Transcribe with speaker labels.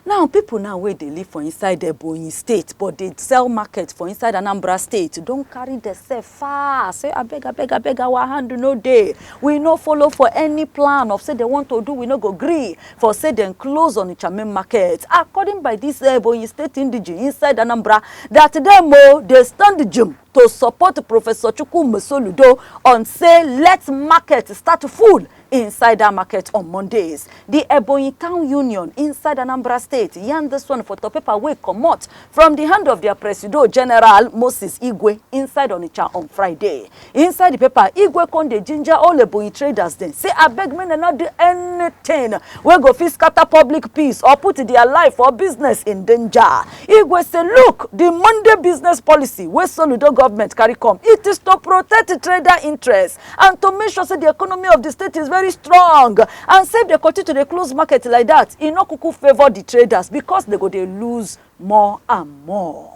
Speaker 1: Now, people now where they live for inside Ebonyi state, but they sell market for inside Anambra state. Don't carry themselves far. Say, I beg, our hand no day. We no follow for any plan of say they want to do, we no go agree. For say then close on Onitsha Main Market. According by this Ebonyi state indigene inside Anambra, that they stand the gym to support Professor Gov Soludo on say let market start full inside that market on Mondays. The Ebonyi Town Union inside Anambra State yarn this one for top paper wey comot from the hand of their Presido General Moses Igwe inside Onitsha on Friday. Inside the paper, Igwe con dey ginger all Ebonyi traders then say abeg me not do anything wey go fit scatter public peace or put their life or business in danger. Igwe say look, the Monday business policy wey Soludo government carry come, it is to protect the trader interests and to make sure say the economy of the state is very strong, and say if they continue to close market like that, e no kuku favor the traders because they go dey lose more and more.